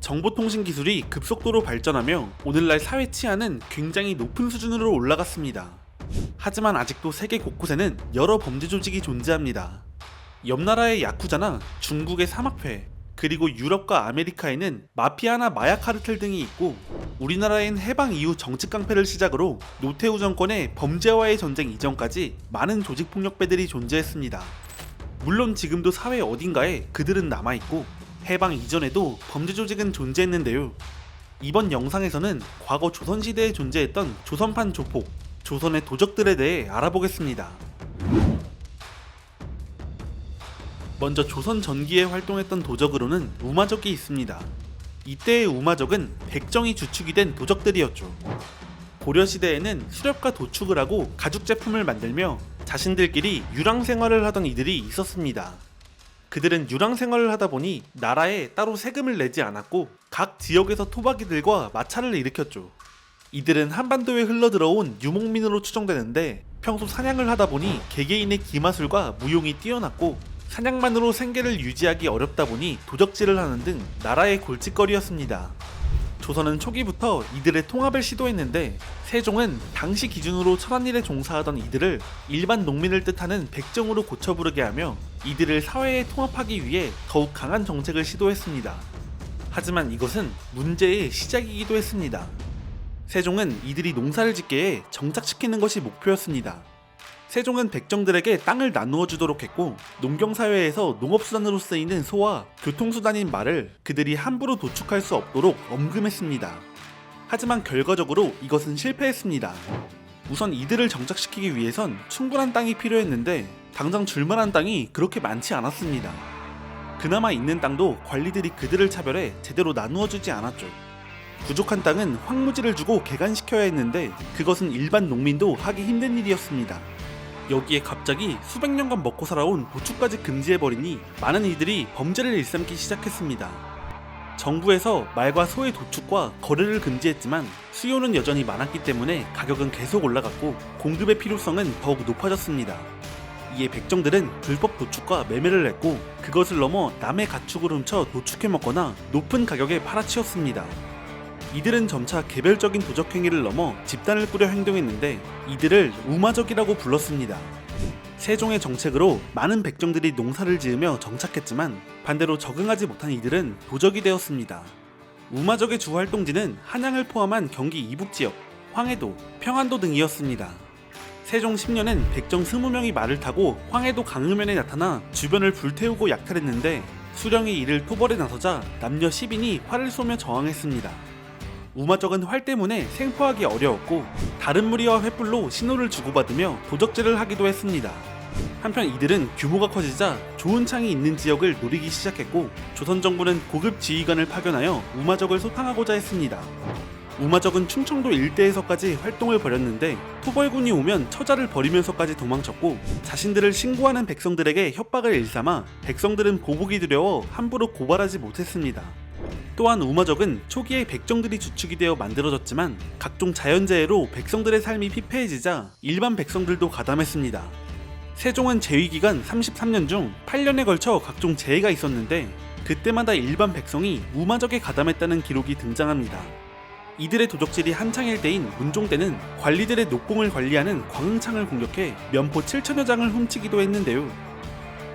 정보통신 기술이 급속도로 발전하며 오늘날 사회 치안은 굉장히 높은 수준으로 올라갔습니다. 하지만 아직도 세계 곳곳에는 여러 범죄 조직이 존재합니다. 옆 나라의 야쿠자나 중국의 사막회, 그리고 유럽과 아메리카에는 마피아나 마약 카르텔 등이 있고, 우리나라엔 해방 이후 정치 깡패를 시작으로 노태우 정권의 범죄와의 전쟁 이전까지 많은 조직 폭력배들이 존재했습니다. 물론 지금도 사회 어딘가에 그들은 남아있고, 해방 이전에도 범죄 조직은 존재했는데요. 이번 영상에서는 과거 조선시대에 존재했던 조선판 조폭, 조선의 도적들에 대해 알아보겠습니다. 먼저 조선 전기에 활동했던 도적으로는 우마적이 있습니다. 이때의 우마적은 백정이 주축이 된 도적들이었죠. 고려시대에는 수렵과 도축을 하고 가죽 제품을 만들며 자신들끼리 유랑 생활을 하던 이들이 있었습니다. 그들은 유랑 생활을 하다 보니 나라에 따로 세금을 내지 않았고 각 지역에서 토박이들과 마찰을 일으켰죠. 이들은 한반도에 흘러들어온 유목민으로 추정되는데, 평소 사냥을 하다 보니 개개인의 기마술과 무용이 뛰어났고 사냥만으로 생계를 유지하기 어렵다 보니 도적질을 하는 등 나라의 골칫거리였습니다. 조선은 초기부터 이들의 통합을 시도했는데, 세종은 당시 기준으로 천한일에 종사하던 이들을 일반 농민을 뜻하는 백정으로 고쳐 부르게 하며 이들을 사회에 통합하기 위해 더욱 강한 정책을 시도했습니다. 하지만 이것은 문제의 시작이기도 했습니다. 세종은 이들이 농사를 짓게 해 정착시키는 것이 목표였습니다. 세종은 백정들에게 땅을 나누어 주도록 했고, 농경사회에서 농업수단으로 쓰이는 소와 교통수단인 말을 그들이 함부로 도축할 수 없도록 엄금했습니다. 하지만 결과적으로 이것은 실패했습니다. 우선 이들을 정착시키기 위해선 충분한 땅이 필요했는데 당장 줄만한 땅이 그렇게 많지 않았습니다. 그나마 있는 땅도 관리들이 그들을 차별해 제대로 나누어 주지 않았죠. 부족한 땅은 황무지를 주고 개간시켜야 했는데 그것은 일반 농민도 하기 힘든 일이었습니다. 여기에 갑자기 수백 년간 먹고 살아온 도축까지 금지해버리니 많은 이들이 범죄를 일삼기 시작했습니다. 정부에서 말과 소의 도축과 거래를 금지했지만 수요는 여전히 많았기 때문에 가격은 계속 올라갔고 공급의 필요성은 더욱 높아졌습니다. 이에 백정들은 불법 도축과 매매를 했고, 그것을 넘어 남의 가축을 훔쳐 도축해 먹거나 높은 가격에 팔아치웠습니다. 이들은 점차 개별적인 도적 행위를 넘어 집단을 꾸려 행동했는데 이들을 우마적이라고 불렀습니다. 세종의 정책으로 많은 백정들이 농사를 지으며 정착했지만 반대로 적응하지 못한 이들은 도적이 되었습니다. 우마적의 주 활동지는 한양을 포함한 경기 이북지역, 황해도, 평안도 등이었습니다. 세종 10년엔 백정 20명이 말을 타고 황해도 강릉면에 나타나 주변을 불태우고 약탈했는데, 수령이 이를 토벌에 나서자 남녀 10인이 활을 쏘며 저항했습니다. 우마적은 활 때문에 생포하기 어려웠고 다른 무리와 횃불로 신호를 주고받으며 도적질을 하기도 했습니다. 한편 이들은 규모가 커지자 좋은 창이 있는 지역을 노리기 시작했고, 조선 정부는 고급 지휘관을 파견하여 우마적을 소탕하고자 했습니다. 우마적은 충청도 일대에서까지 활동을 벌였는데 토벌군이 오면 처자를 버리면서까지 도망쳤고, 자신들을 신고하는 백성들에게 협박을 일삼아 백성들은 보복이 두려워 함부로 고발하지 못했습니다. 또한 우마적은 초기에 백정들이 주축이 되어 만들어졌지만 각종 자연재해로 백성들의 삶이 피폐해지자 일반 백성들도 가담했습니다. 세종은 재위기간 33년 중 8년에 걸쳐 각종 재해가 있었는데 그때마다 일반 백성이 우마적에 가담했다는 기록이 등장합니다. 이들의 도적질이 한창일 때인 문종 때는 관리들의 녹봉을 관리하는 광흥창을 공격해 면포 7천여 장을 훔치기도 했는데요.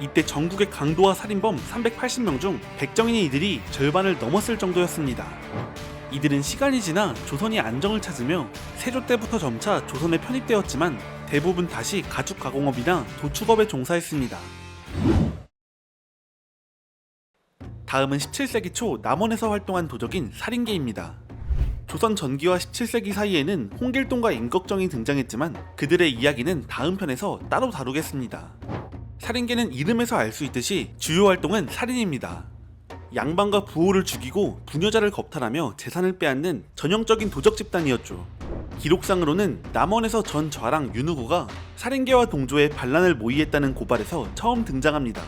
이때 전국의 강도와 살인범 380명 중 백정인의 이들이 절반을 넘었을 정도였습니다. 이들은 시간이 지나 조선이 안정을 찾으며 세조 때부터 점차 조선에 편입되었지만 대부분 다시 가죽 가공업이나 도축업에 종사했습니다. 다음은 17세기 초 남원에서 활동한 도적인 살인계입니다. 조선 전기와 17세기 사이에는 홍길동과 임꺽정이 등장했지만 그들의 이야기는 다음 편에서 따로 다루겠습니다. 살인계는 이름에서 알 수 있듯이 주요 활동은 살인입니다. 양반과 부호를 죽이고 부녀자를 겁탈하며 재산을 빼앗는 전형적인 도적 집단이었죠. 기록상으로는 남원에서 전 좌랑 윤후구가 살인계와 동조해 반란을 모의했다는 고발에서 처음 등장합니다.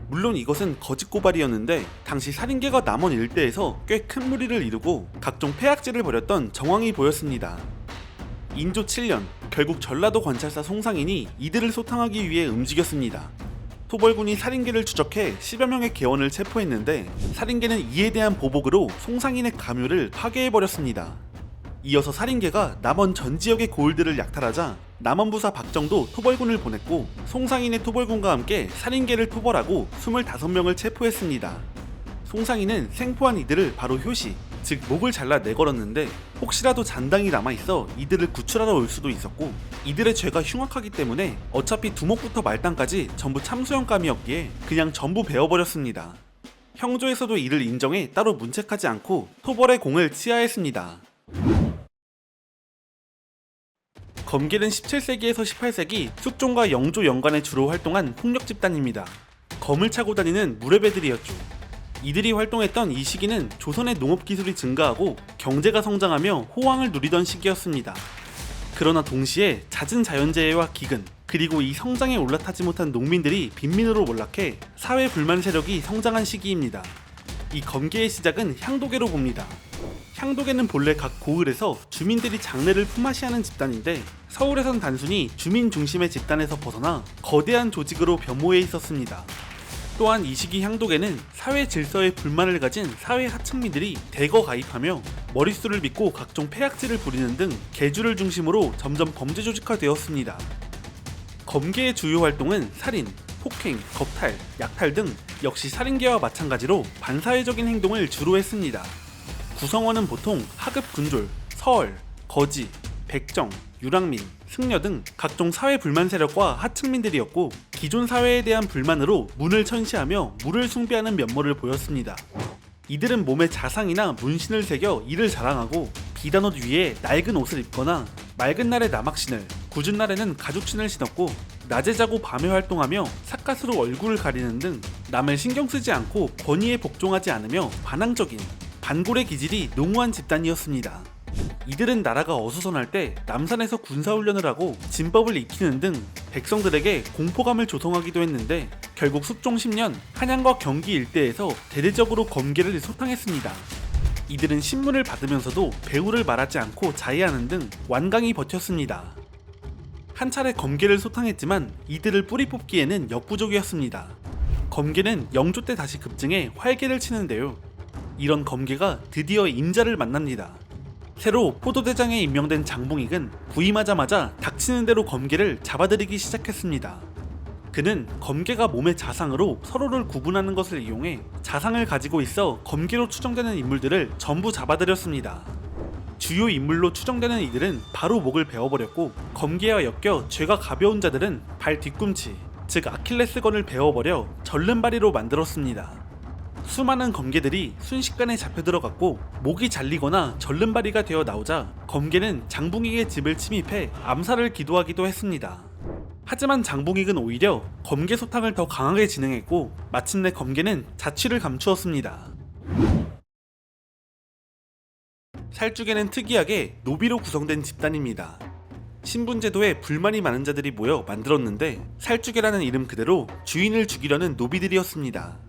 물론 이것은 거짓 고발이었는데 당시 살인계가 남원 일대에서 꽤 큰 무리를 이루고 각종 폐악질을 벌였던 정황이 보였습니다. 인조 7년, 결국 전라도 관찰사 송상인이 이들을 소탕하기 위해 움직였습니다. 토벌군이 살인계를 추적해 10여 명의 계원을 체포했는데 살인계는 이에 대한 보복으로 송상인의 가묘를 파괴해버렸습니다. 이어서 살인계가 남원 전 지역의 고을들을 약탈하자 남원부사 박정도 토벌군을 보냈고 송상인의 토벌군과 함께 살인계를 토벌하고 25명을 체포했습니다. 송상인은 생포한 이들을 바로 효시, 즉 목을 잘라 내걸었는데 혹시라도 잔당이 남아있어 이들을 구출하러 올 수도 있었고 이들의 죄가 흉악하기 때문에 어차피 두목부터 말단까지 전부 참수형감이었기에 그냥 전부 베어버렸습니다. 형조에서도 이를 인정해 따로 문책하지 않고 토벌의 공을 치하했습니다. 검길은 17세기에서 18세기 숙종과 영조 연간에 주로 활동한 폭력 집단입니다. 검을 차고 다니는 무례배들이었죠. 이들이 활동했던 이 시기는 조선의 농업기술이 증가하고 경제가 성장하며 호황을 누리던 시기였습니다. 그러나 동시에 잦은 자연재해와 기근, 그리고 이 성장에 올라타지 못한 농민들이 빈민으로 몰락해 사회 불만 세력이 성장한 시기입니다. 이 검계의 시작은 향도계로 봅니다. 향도계는 본래 각 고을에서 주민들이 장래를 품앗이하는 집단인데 서울에선 단순히 주민 중심의 집단에서 벗어나 거대한 조직으로 변모해 있었습니다. 또한 이 시기 향도계는 사회 질서에 불만을 가진 사회 하층민들이 대거 가입하며 머릿수를 믿고 각종 폐악질을 부리는 등 계주를 중심으로 점점 범죄 조직화되었습니다. 검계의 주요 활동은 살인, 폭행, 겁탈, 약탈 등 역시 살인계와 마찬가지로 반사회적인 행동을 주로 했습니다. 구성원은 보통 하급 군졸, 서얼, 거지, 백정, 유랑민, 승려 등 각종 사회 불만 세력과 하층민들이었고 기존 사회에 대한 불만으로 문을 천시하며 물을 숭배하는 면모를 보였습니다. 이들은 몸에 자상이나 문신을 새겨 이를 자랑하고 비단옷 위에 낡은 옷을 입거나 맑은 날에 남학신을, 궂은 날에는 가죽신을 신었고 낮에 자고 밤에 활동하며 삿갓으로 얼굴을 가리는 등 남을 신경 쓰지 않고 권위에 복종하지 않으며 반항적인 반골의 기질이 농후한 집단이었습니다. 이들은 나라가 어수선할 때 남산에서 군사훈련을 하고 진법을 익히는 등 백성들에게 공포감을 조성하기도 했는데 결국 숙종 10년 한양과 경기 일대에서 대대적으로 검계를 소탕했습니다. 이들은 신문을 받으면서도 배후를 말하지 않고 자해하는 등 완강히 버텼습니다. 한 차례 검계를 소탕했지만 이들을 뿌리 뽑기에는 역부족이었습니다. 검계는 영조 때 다시 급증해 활개를 치는데요. 이런 검계가 드디어 임자를 만납니다. 새로 포도대장에 임명된 장봉익은 부임하자마자 닥치는 대로 검계를 잡아들이기 시작했습니다. 그는 검계가 몸의 자상으로 서로를 구분하는 것을 이용해 자상을 가지고 있어 검계로 추정되는 인물들을 전부 잡아들였습니다. 주요 인물로 추정되는 이들은 바로 목을 베어버렸고 검계와 엮여 죄가 가벼운 자들은 발 뒤꿈치, 즉 아킬레스건을 베어버려 절름발이로 만들었습니다. 수많은 검계들이 순식간에 잡혀들어갔고 목이 잘리거나 절름발이가 되어 나오자 검계는 장봉익의 집을 침입해 암살을 기도하기도 했습니다. 하지만 장봉익은 오히려 검계 소탕을 더 강하게 진행했고 마침내 검계는 자취를 감추었습니다. 살쭉에는 특이하게 노비로 구성된 집단입니다. 신분제도에 불만이 많은 자들이 모여 만들었는데 살쭉이라는 이름 그대로 주인을 죽이려는 노비들이었습니다.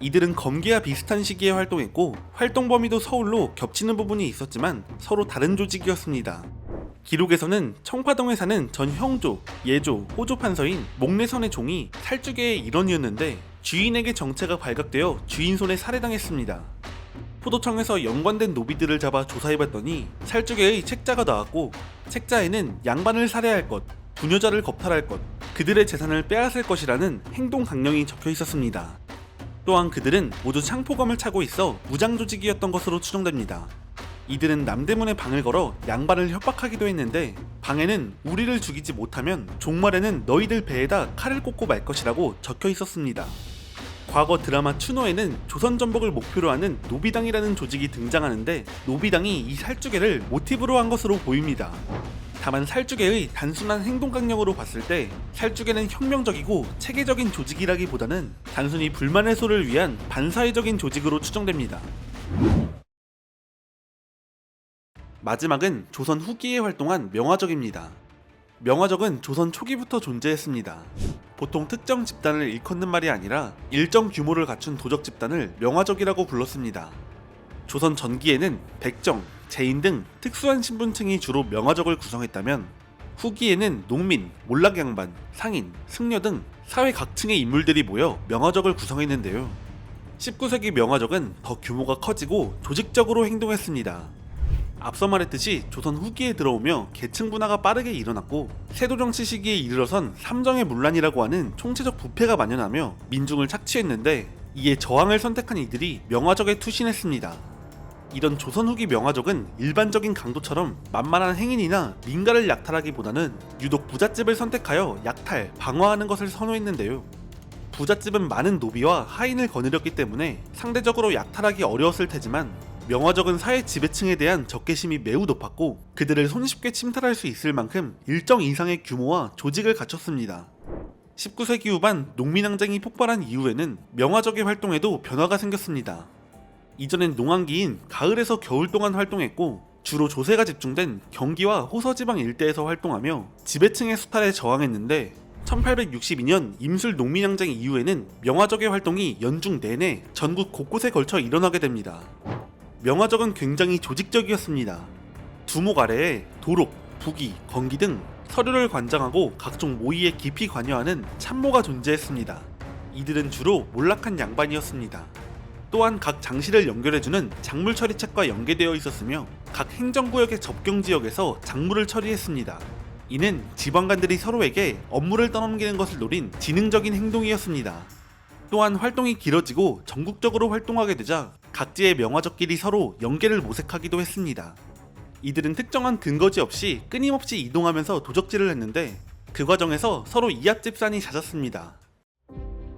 이들은 검계와 비슷한 시기에 활동했고 활동 범위도 서울로 겹치는 부분이 있었지만 서로 다른 조직이었습니다. 기록에서는 청파동에 사는 전 형조, 예조, 호조 판서인 목례선의 종이 살쭉의 일원이었는데 주인에게 정체가 발각되어 주인 손에 살해당했습니다. 포도청에서 연관된 노비들을 잡아 조사해봤더니 살쭉의 책자가 나왔고 책자에는 양반을 살해할 것, 부녀자를 겁탈할 것, 그들의 재산을 빼앗을 것이라는 행동 강령이 적혀 있었습니다. 또한 그들은 모두 창포검을 차고 있어 무장 조직이었던 것으로 추정됩니다. 이들은 남대문에 방을 걸어 양반을 협박하기도 했는데 방에는 우리를 죽이지 못하면 종말에는 너희들 배에다 칼을 꽂고 말 것이라고 적혀 있었습니다. 과거 드라마 추노에는 조선전복을 목표로 하는 노비당이라는 조직이 등장하는데 노비당이 이 살쭉애를 모티브로 한 것으로 보입니다. 다만 살쭉애의 단순한 행동 강령으로 봤을 때 살쭉애는 혁명적이고 체계적인 조직이라기보다는 단순히 불만 해소를 위한 반사회적인 조직으로 추정됩니다. 마지막은 조선 후기에 활동한 명화적입니다. 명화적은 조선 초기부터 존재했습니다. 보통 특정 집단을 일컫는 말이 아니라 일정 규모를 갖춘 도적 집단을 명화적이라고 불렀습니다. 조선 전기에는 백정, 제인 등 특수한 신분층이 주로 명화적을 구성했다면 후기에는 농민, 몰락양반, 상인, 승려 등 사회 각층의 인물들이 모여 명화적을 구성했는데요. 19세기 명화적은 더 규모가 커지고 조직적으로 행동했습니다. 앞서 말했듯이 조선 후기에 들어오며 계층 분화가 빠르게 일어났고 세도정치 시기에 이르러선 삼정의 문란이라고 하는 총체적 부패가 만연하며 민중을 착취했는데, 이에 저항을 선택한 이들이 명화적에 투신했습니다. 이런 조선 후기 명화적은 일반적인 강도처럼 만만한 행인이나 민가를 약탈하기보다는 유독 부잣집을 선택하여 약탈, 방어하는 것을 선호했는데요. 부잣집은 많은 노비와 하인을 거느렸기 때문에 상대적으로 약탈하기 어려웠을 테지만, 명화적은 사회 지배층에 대한 적개심이 매우 높았고 그들을 손쉽게 침탈할 수 있을 만큼 일정 이상의 규모와 조직을 갖췄습니다. 19세기 후반 농민항쟁이 폭발한 이후에는 명화적의 활동에도 변화가 생겼습니다. 이전엔 농한기인 가을에서 겨울 동안 활동했고 주로 조세가 집중된 경기와 호서지방 일대에서 활동하며 지배층의 수탈에 저항했는데, 1862년 임술 농민항쟁 이후에는 명화적의 활동이 연중 내내 전국 곳곳에 걸쳐 일어나게 됩니다. 명화적은 굉장히 조직적이었습니다. 두목 아래에 도록, 부기, 건기 등 서류를 관장하고 각종 모의에 깊이 관여하는 참모가 존재했습니다. 이들은 주로 몰락한 양반이었습니다. 또한 각 장시를 연결해주는 작물 처리책과 연계되어 있었으며 각 행정구역의 접경지역에서 작물을 처리했습니다. 이는 지방관들이 서로에게 업무를 떠넘기는 것을 노린 지능적인 행동이었습니다. 또한 활동이 길어지고 전국적으로 활동하게 되자 각지의 명화적끼리 서로 연계를 모색하기도 했습니다. 이들은 특정한 근거지 없이 끊임없이 이동하면서 도적질을 했는데 그 과정에서 서로 이합집산이 잦았습니다.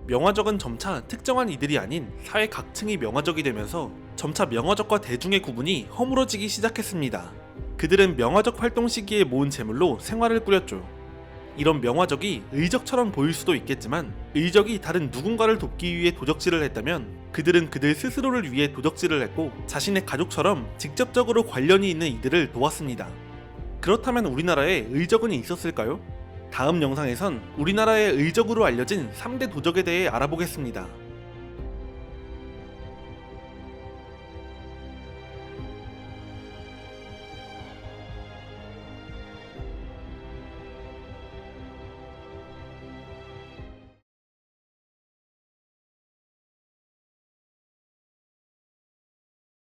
명화적은 점차 특정한 이들이 아닌 사회 각층이 명화적이 되면서 점차 명화적과 대중의 구분이 허물어지기 시작했습니다. 그들은 명화적 활동 시기에 모은 재물로 생활을 꾸렸죠. 이런 명화적이 의적처럼 보일 수도 있겠지만, 의적이 다른 누군가를 돕기 위해 도적질을 했다면 그들은 그들 스스로를 위해 도적질을 했고 자신의 가족처럼 직접적으로 관련이 있는 이들을 도왔습니다. 그렇다면 우리나라에 의적은 있었을까요? 다음 영상에선 우리나라의 의적으로 알려진 3대 도적에 대해 알아보겠습니다.